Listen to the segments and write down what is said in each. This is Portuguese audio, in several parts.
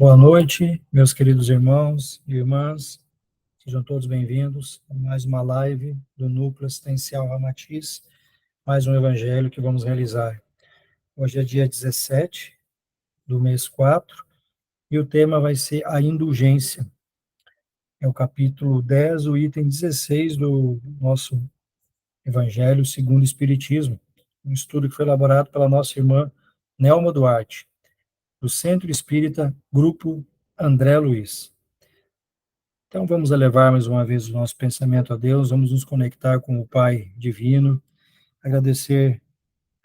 Boa noite, meus queridos irmãos e irmãs. Sejam todos bem-vindos a mais uma live do Núcleo Assistencial Ramatiz, mais um evangelho que vamos realizar. Hoje é dia 17 do mês 4 e o tema vai ser a indulgência. É o capítulo 10, o item 16 do nosso Evangelho segundo o Espiritismo, um estudo que foi elaborado pela nossa irmã Nelma Duarte, do Centro Espírita Grupo André Luiz. Então, vamos elevar mais uma vez o nosso pensamento a Deus, vamos nos conectar com o Pai Divino, agradecer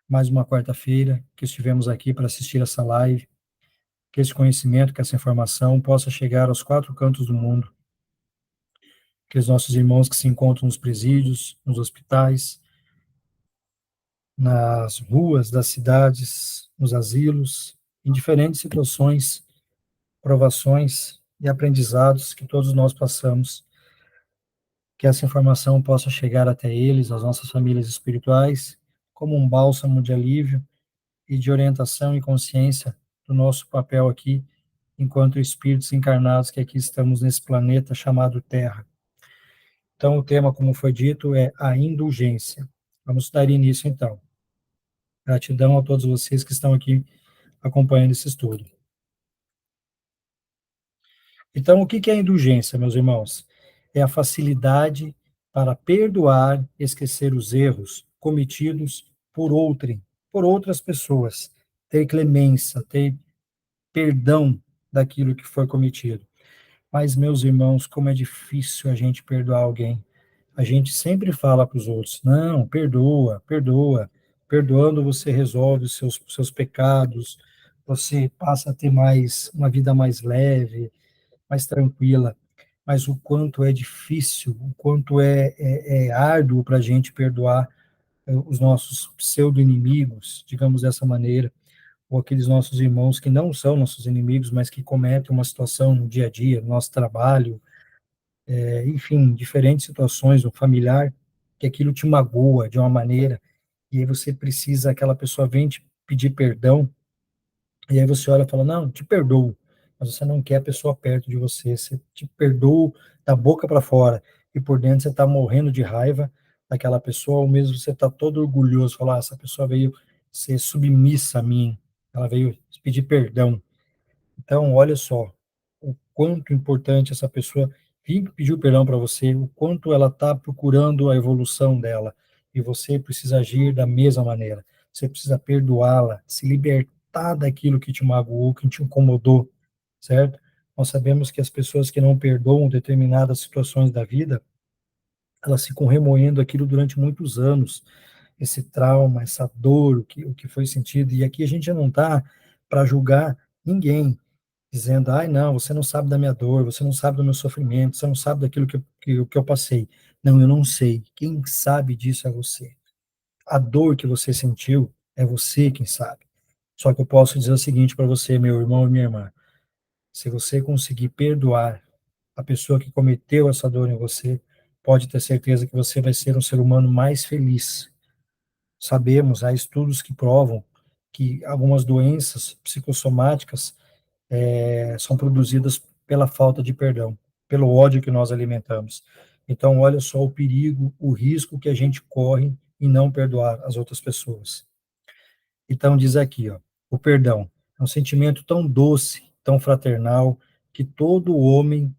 mais uma quarta-feira que estivemos aqui para assistir essa live, que esse conhecimento, que essa informação possa chegar aos quatro cantos do mundo, que os nossos irmãos que se encontram nos presídios, nos hospitais, nas ruas das cidades, nos asilos, em diferentes situações, provações e aprendizados que todos nós passamos, que essa informação possa chegar até eles, às nossas famílias espirituais, como um bálsamo de alívio e de orientação e consciência do nosso papel aqui, enquanto espíritos encarnados que aqui estamos nesse planeta chamado Terra. Então, o tema, como foi dito, é a indulgência. Vamos dar início, então. Gratidão a todos vocês que estão aqui acompanhando esse estudo. Então, o que é a indulgência, meus irmãos? É a facilidade para perdoar, esquecer os erros cometidos por outras pessoas, ter clemência, ter perdão daquilo que foi cometido. Mas, meus irmãos, como é difícil a gente perdoar alguém. A gente sempre fala para os outros, não, perdoa, perdoa. Perdoando você resolve os seus pecados, você passa a ter uma vida mais leve, mais tranquila, mas o quanto é difícil, o quanto é árduo para a gente perdoar os nossos pseudo-inimigos, digamos dessa maneira, ou aqueles nossos irmãos que não são nossos inimigos, mas que cometem uma situação no dia a dia, no nosso trabalho, enfim, diferentes situações, um familiar, que aquilo te magoa de uma maneira, e aí você precisa, aquela pessoa vem te pedir perdão, e aí você olha e fala, não, te perdoo, mas você não quer a pessoa perto de você, você te perdoa da boca para fora, e por dentro você está morrendo de raiva daquela pessoa, ou mesmo você está todo orgulhoso, falar, essa pessoa veio ser submissa a mim, ela veio pedir perdão. Então, olha só, o quanto importante essa pessoa vir pedir perdão para você, o quanto ela está procurando a evolução dela, e você precisa agir da mesma maneira. Você precisa perdoá-la, se libertar daquilo que te magoou, que te incomodou, certo? Nós sabemos que as pessoas que não perdoam determinadas situações da vida, elas ficam remoendo aquilo durante muitos anos, esse trauma, essa dor, o que foi sentido, e aqui a gente não está para julgar ninguém, dizendo, ai, não, você não sabe da minha dor, você não sabe do meu sofrimento, você não sabe daquilo que eu passei. Não, eu não sei. Quem sabe disso é você. A dor que você sentiu é você quem sabe. Só que eu posso dizer o seguinte para você, meu irmão e minha irmã. Se você conseguir perdoar a pessoa que cometeu essa dor em você, pode ter certeza que você vai ser um ser humano mais feliz. Sabemos, há estudos que provam que algumas doenças psicossomáticas são produzidas pela falta de perdão, pelo ódio que nós alimentamos. Então, olha só o perigo, o risco que a gente corre em não perdoar as outras pessoas. Então, diz aqui, ó, o perdão é um sentimento tão doce, tão fraternal, que todo homem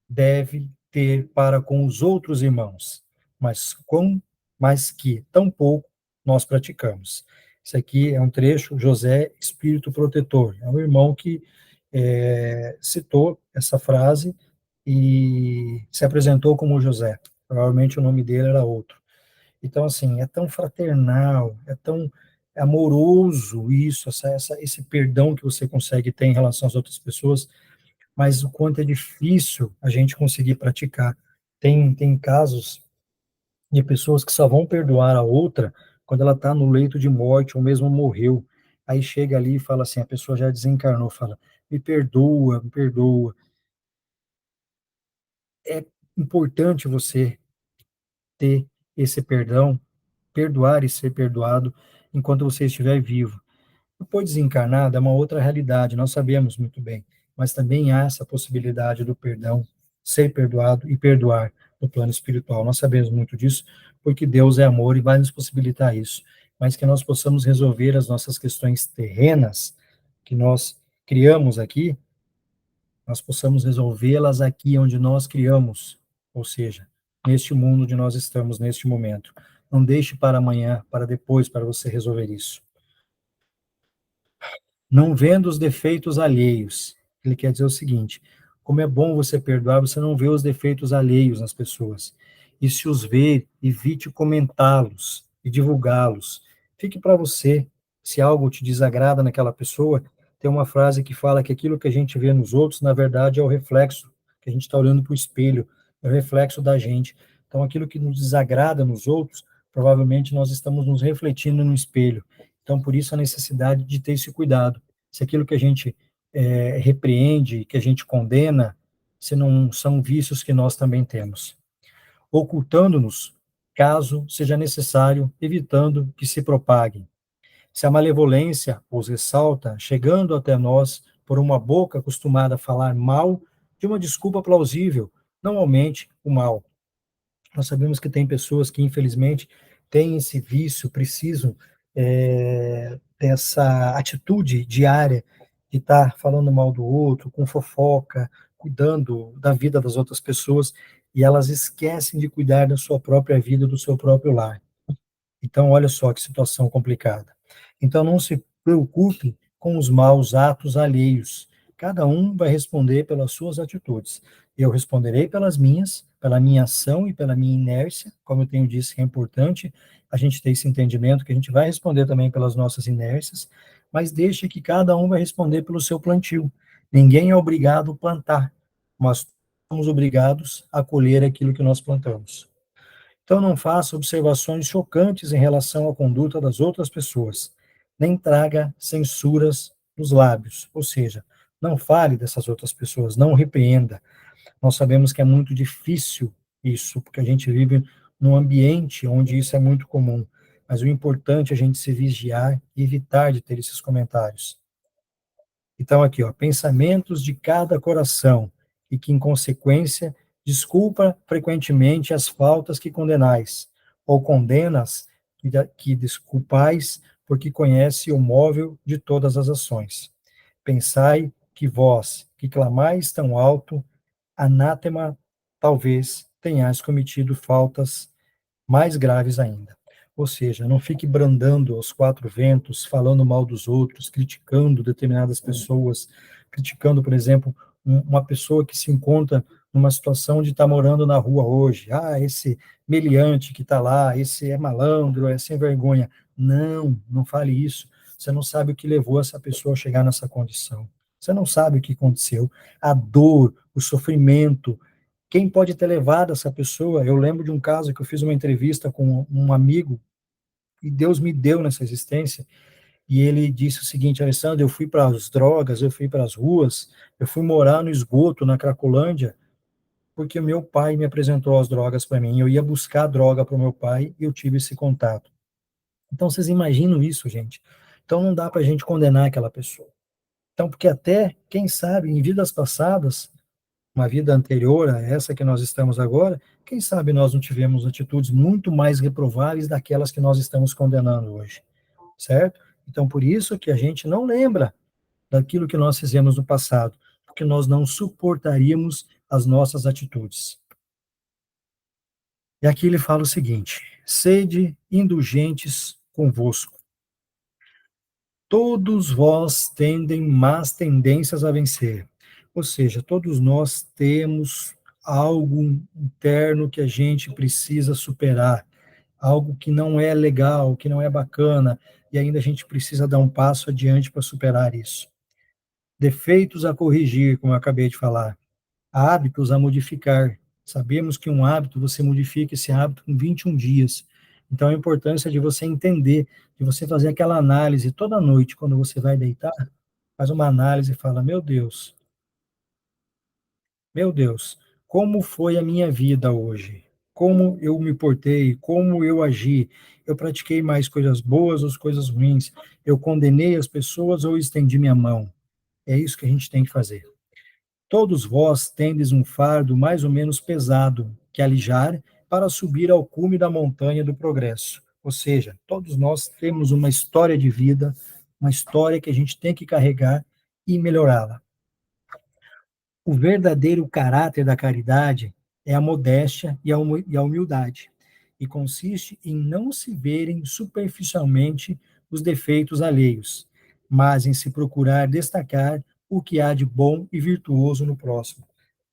deve ter para com os outros irmãos, mas que tão pouco nós praticamos. Isso aqui é um trecho, José, Espírito Protetor, é um irmão que citou essa frase e se apresentou como José. Provavelmente o nome dele era outro. Então, assim, é tão fraternal, é tão amoroso isso, esse perdão que você consegue ter em relação às outras pessoas, mas o quanto é difícil a gente conseguir praticar. Tem casos de pessoas que só vão perdoar a outra quando ela está no leito de morte ou mesmo morreu. Aí chega ali e fala assim, a pessoa já desencarnou, fala, me perdoa, me perdoa. É importante você ter esse perdão, perdoar e ser perdoado enquanto você estiver vivo. Depois desencarnado é uma outra realidade, nós sabemos muito bem. mas também há essa possibilidade do perdão, ser perdoado e perdoar no plano espiritual. Nós sabemos muito disso, porque Deus é amor e vai nos possibilitar isso, mas que nós possamos resolver as nossas questões terrenas que nós criamos aqui, nós possamos resolvê-las aqui onde nós criamos, ou seja, neste mundo onde nós estamos neste momento. Não deixe para amanhã, para depois, para você resolver isso. Não vendo os defeitos alheios. Ele quer dizer o seguinte: como é bom você perdoar, você não vê os defeitos alheios nas pessoas. E se os vê, evite comentá-los e divulgá-los. Fique para você. Se algo te desagrada naquela pessoa, tem uma frase que fala que aquilo que a gente vê nos outros, na verdade, é o reflexo, que a gente está olhando para o espelho, é o reflexo da gente. Então, aquilo que nos desagrada nos outros, provavelmente nós estamos nos refletindo no espelho. Então, por isso a necessidade de ter esse cuidado. Se aquilo que a gente repreende, que a gente condena, se não são vícios que nós também temos. Ocultando-nos, caso seja necessário, evitando que se propaguem. Se a malevolência os ressalta, chegando até nós por uma boca acostumada a falar mal, de uma desculpa plausível, não aumente o mal. Nós sabemos que tem pessoas que, infelizmente, têm esse vício, precisam dessa atitude diária de estar falando mal do outro, com fofoca, cuidando da vida das outras pessoas, e elas esquecem de cuidar da sua própria vida, do seu próprio lar. Então, olha só que situação complicada. Então, não se preocupe com os maus atos alheios. Cada um vai responder pelas suas atitudes. Eu responderei pelas minhas, pela minha ação e pela minha inércia. Como eu tenho dito, que é importante a gente ter esse entendimento que a gente vai responder também pelas nossas inércias, mas deixe que cada um vai responder pelo seu plantio. Ninguém é obrigado a plantar, mas somos obrigados a colher aquilo que nós plantamos. Então, não faça observações chocantes em relação à conduta das outras pessoas, nem traga censuras nos lábios, ou seja, não fale dessas outras pessoas, não repreenda. Nós sabemos que é muito difícil isso, porque a gente vive num ambiente onde isso é muito comum, mas o importante é a gente se vigiar e evitar de ter esses comentários. Então, aqui, ó, pensamentos de cada coração, e que, em consequência, desculpa frequentemente as faltas que condenais, ou condenas que desculpais, porque conhece o móvel de todas as ações. Pensai que vós, que clamais tão alto, anátema, talvez tenhais cometido faltas mais graves ainda. Ou seja, não fique brandando aos quatro ventos, falando mal dos outros, criticando determinadas pessoas, criticando, por exemplo, uma pessoa que se encontra numa situação de estar morando na rua hoje. Ah, esse meliante que está lá, esse é malandro, é sem vergonha. Não, não fale isso. Você não sabe o que levou essa pessoa a chegar nessa condição. Você não sabe o que aconteceu. A dor, o sofrimento, quem pode ter levado essa pessoa? Eu lembro de um caso que eu fiz uma entrevista com um amigo e Deus me deu nessa existência, e ele disse o seguinte: Alessandro, eu fui para as drogas, eu fui para as ruas, eu fui morar no esgoto, na Cracolândia, porque o meu pai me apresentou as drogas para mim, eu ia buscar droga para o meu pai e eu tive esse contato. Então, vocês imaginam isso, gente? Então, não dá para a gente condenar aquela pessoa. Então, porque até, quem sabe, em vidas passadas, uma vida anterior a essa que nós estamos agora, quem sabe nós não tivemos atitudes muito mais reprováveis daquelas que nós estamos condenando hoje, certo? Então, por isso que a gente não lembra daquilo que nós fizemos no passado, porque nós não suportaríamos as nossas atitudes. E aqui ele fala o seguinte: sede indulgentes convosco. Todos vós tendem más tendências a vencer. Ou seja, todos nós temos algo interno que a gente precisa superar, algo que não é legal, que não é bacana, e ainda a gente precisa dar um passo adiante para superar isso. Defeitos a corrigir, como eu acabei de falar, hábitos a modificar. Sabemos que um hábito, você modifica esse hábito em 21 dias. Então, a importância de você entender, de você fazer aquela análise toda noite, quando você vai deitar, faz uma análise e fala: meu Deus, como foi a minha vida hoje? Como eu me portei? Como eu agi? Eu pratiquei mais coisas boas ou coisas ruins? Eu condenei as pessoas ou estendi minha mão? É isso que a gente tem que fazer. Todos vós tendes um fardo mais ou menos pesado que alijar para subir ao cume da montanha do progresso. Ou seja, todos nós temos uma história de vida, uma história que a gente tem que carregar e melhorá-la. O verdadeiro caráter da caridade é a modéstia e a humildade, e consiste em não se verem superficialmente os defeitos alheios, mas em se procurar destacar o que há de bom e virtuoso no próximo.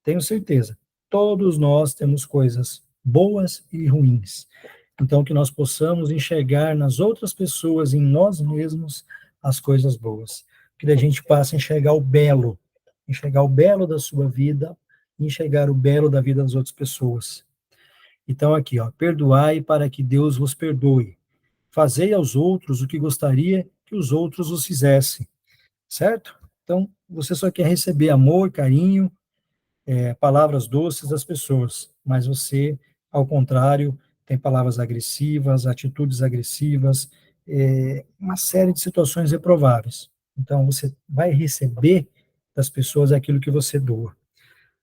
Tenho certeza, todos nós temos coisas boas e ruins. Então, que nós possamos enxergar nas outras pessoas, em nós mesmos, as coisas boas. Que a gente passe a enxergar o belo da sua vida, enxergar o belo da vida das outras pessoas. Então, aqui, ó, perdoai para que Deus vos perdoe. Fazei aos outros o que gostaria que os outros os fizessem, certo? Então, você só quer receber amor, carinho, palavras doces das pessoas, mas você, ao contrário, tem palavras agressivas, atitudes agressivas, uma série de situações reprováveis. Então, você vai receber das pessoas aquilo que você doa.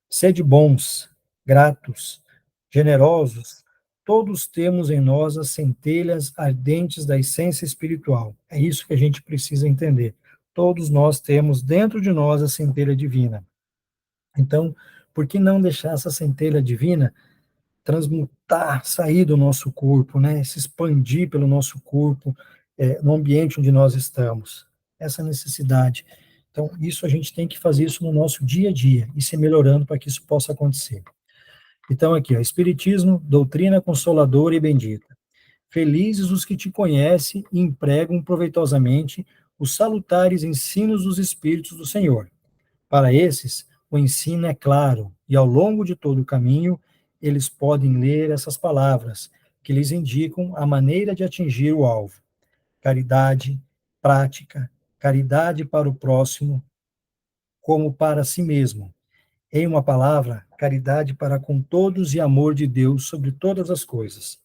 Sede bons, gratos, generosos, todos temos em nós as centelhas ardentes da essência espiritual. É isso que a gente precisa entender. Todos nós temos dentro de nós a centelha divina. Então, por que não deixar essa centelha divina transmutar, sair do nosso corpo, né? Se expandir pelo nosso corpo, no ambiente onde nós estamos? Essa necessidade. Então, isso a gente tem que fazer isso no nosso dia a dia e se melhorando para que isso possa acontecer. Então, aqui, ó, Espiritismo, doutrina consoladora e bendita. Felizes os que te conhecem e empregam proveitosamente os salutares ensinos dos Espíritos do Senhor. Para esses, o ensino é claro, e ao longo de todo o caminho, eles podem ler essas palavras, que lhes indicam a maneira de atingir o alvo. Caridade, prática, caridade para o próximo, como para si mesmo. Em uma palavra, caridade para com todos e amor de Deus sobre todas as coisas.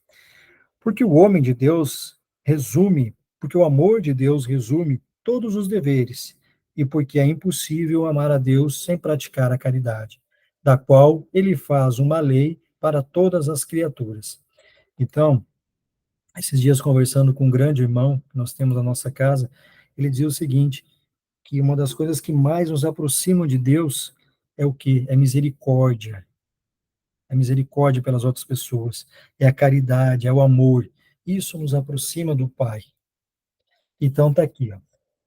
Porque o homem de Deus resume, porque o amor de Deus resume todos os deveres, e porque é impossível amar a Deus sem praticar a caridade, da qual ele faz uma lei para todas as criaturas. Então, esses dias conversando com um grande irmão que nós temos na nossa casa, ele dizia o seguinte, que uma das coisas que mais nos aproximam de Deus é o que? É misericórdia. É misericórdia pelas outras pessoas, é a caridade, é o amor. Isso nos aproxima do Pai. Então tá aqui, ó,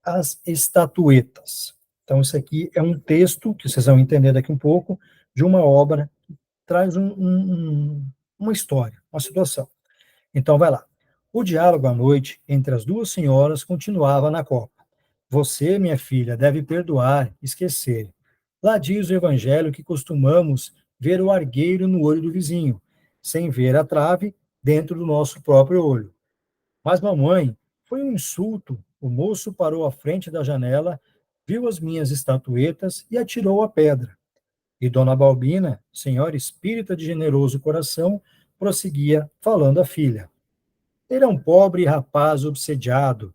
as estatuetas. Então isso aqui é um texto que vocês vão entender daqui um pouco de uma obra que traz uma história, uma situação. Então vai lá. O diálogo à noite entre as duas senhoras continuava na copa. Você, minha filha, deve perdoar, esquecer. Lá diz o evangelho que costumamos ver o argueiro no olho do vizinho, sem ver a trave dentro do nosso próprio olho. Mas, mamãe, foi um insulto. O moço parou à frente da janela, viu as minhas estatuetas e atirou a pedra. E Dona Balbina, senhora espírita de generoso coração, prosseguia falando à filha. Ele é um pobre rapaz obsediado.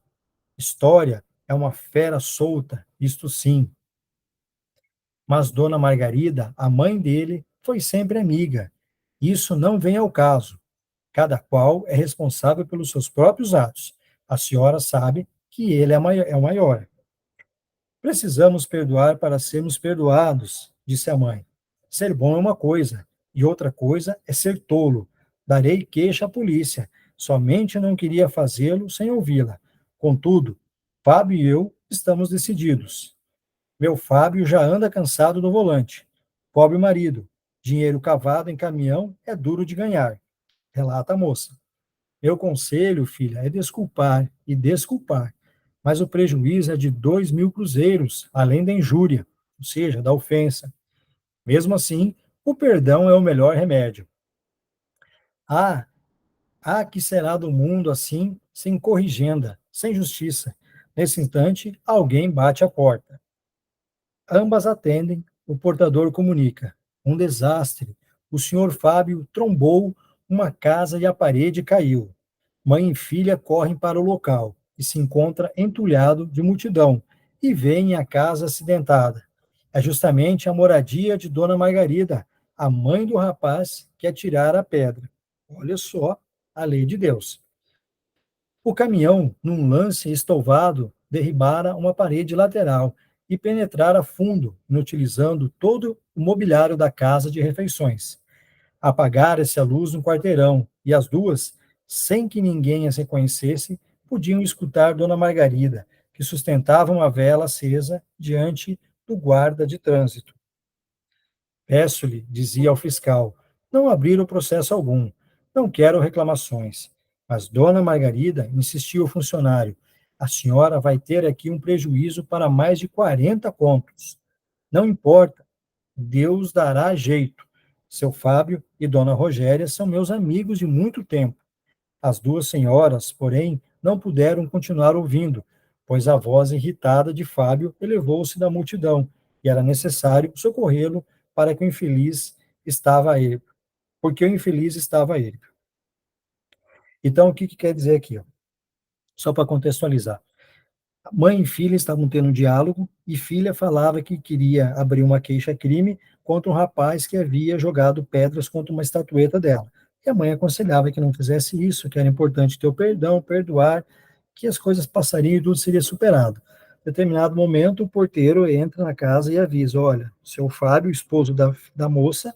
História é uma fera solta, isto sim. Mas Dona Margarida, a mãe dele, foi sempre amiga. Isso não vem ao caso. Cada qual é responsável pelos seus próprios atos. A senhora sabe que ele é o maior. Precisamos perdoar para sermos perdoados, disse a mãe. Ser bom é uma coisa, e outra coisa é ser tolo. Darei queixa à polícia. Somente não queria fazê-lo sem ouvi-la. Contudo, Fábio e eu estamos decididos. Meu Fábio já anda cansado no volante. Pobre marido. Dinheiro cavado em caminhão é duro de ganhar, relata a moça. Meu conselho, filha, é desculpar e desculpar. Mas o prejuízo é de 2.000 cruzeiros, além da injúria, ou seja, da ofensa. Mesmo assim, o perdão é o melhor remédio. Ah, que será do mundo assim, sem corrigenda, sem justiça? Nesse instante, alguém bate à porta. Ambas atendem, o portador comunica. Um desastre. O senhor Fábio trombou uma casa e a parede caiu. Mãe e filha correm para o local e se encontra entulhado de multidão e veem a casa acidentada. É justamente a moradia de Dona Margarida, a mãe do rapaz que atirara a pedra. Olha só a lei de Deus. O caminhão, num lance estouvado, derribara uma parede lateral e penetrara fundo, inutilizando todo o mobiliário da casa de refeições. Apagara-se a luz no quarteirão, e as duas, sem que ninguém as reconhecesse, podiam escutar Dona Margarida, que sustentava uma vela acesa diante do guarda de trânsito. Peço-lhe, dizia ao fiscal, não abrir o processo algum. Não quero reclamações. Mas Dona Margarida, insistiu o funcionário, a senhora vai ter aqui um prejuízo para mais de 40 contos. Não importa, Deus dará jeito. Seu Fábio e Dona Rogéria são meus amigos de muito tempo. As duas senhoras, porém, não puderam continuar ouvindo, pois a voz irritada de Fábio elevou-se da multidão, e era necessário socorrê-lo para que o infeliz estava ele, porque o infeliz estava ele. Então, o que, que quer dizer aqui? Ó? Só para contextualizar. Mãe e filha estavam tendo um diálogo e filha falava que queria abrir uma queixa-crime contra um rapaz que havia jogado pedras contra uma estatueta dela. E a mãe aconselhava que não fizesse isso, que era importante ter o perdão, perdoar, que as coisas passariam e tudo seria superado. Em determinado momento, o porteiro entra na casa e avisa: olha, seu Fábio, esposo da moça,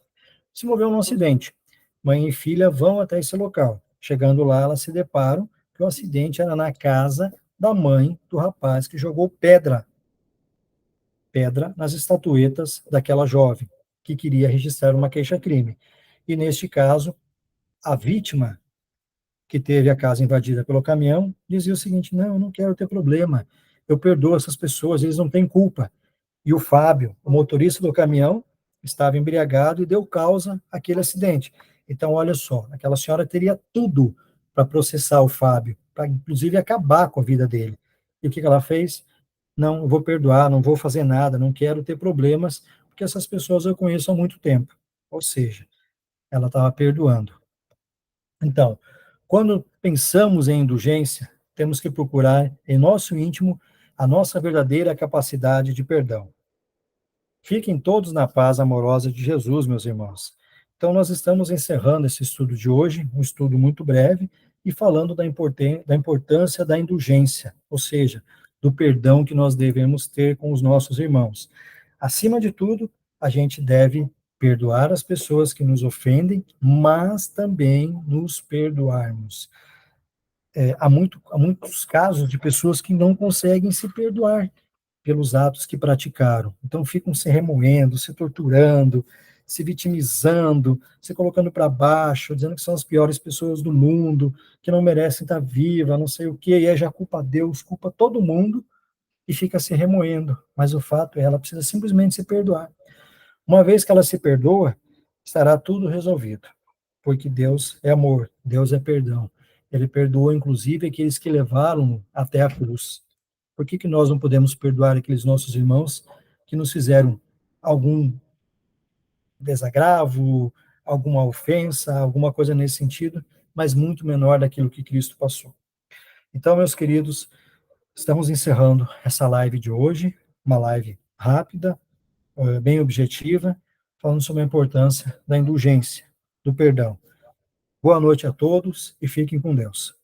se envolveu num acidente. Mãe e filha vão até esse local. Chegando lá, elas se deparam que o acidente era na casa da mãe do rapaz que jogou pedra nas estatuetas daquela jovem que queria registrar uma queixa-crime. E neste caso, a vítima que teve a casa invadida pelo caminhão dizia o seguinte: não, eu não quero ter problema, eu perdoo essas pessoas, eles não têm culpa. E o Fábio, o motorista do caminhão, estava embriagado e deu causa àquele acidente. Então, olha só, aquela senhora teria tudo para processar o Fábio, para inclusive acabar com a vida dele. E o que ela fez? Não, eu vou perdoar, não vou fazer nada, não quero ter problemas, porque essas pessoas eu conheço há muito tempo. Ou seja, ela estava perdoando. Então, quando pensamos em indulgência, temos que procurar em nosso íntimo a nossa verdadeira capacidade de perdão. Fiquem todos na paz amorosa de Jesus, meus irmãos. Então, nós estamos encerrando esse estudo de hoje, um estudo muito breve, e falando da importância da indulgência, ou seja, do perdão que nós devemos ter com os nossos irmãos. Acima de tudo, a gente deve perdoar as pessoas que nos ofendem, mas também nos perdoarmos. Há muitos casos de pessoas que não conseguem se perdoar pelos atos que praticaram. Então ficam se remoendo, se torturando, se vitimizando, se colocando para baixo, dizendo que são as piores pessoas do mundo, que não merecem estar viva, não sei o quê, e aí já culpa Deus, culpa todo mundo e fica se remoendo. Mas o fato é, ela precisa simplesmente se perdoar. Uma vez que ela se perdoa, estará tudo resolvido, porque Deus é amor, Deus é perdão. Ele perdoou, inclusive, aqueles que levaram até a cruz. Por que, que nós não podemos perdoar aqueles nossos irmãos que nos fizeram algum desagravo, alguma ofensa, alguma coisa nesse sentido, mas muito menor daquilo que Cristo passou? Então, meus queridos, estamos encerrando essa live de hoje, uma live rápida, bem objetiva, falando sobre a importância da indulgência, do perdão. Boa noite a todos e fiquem com Deus.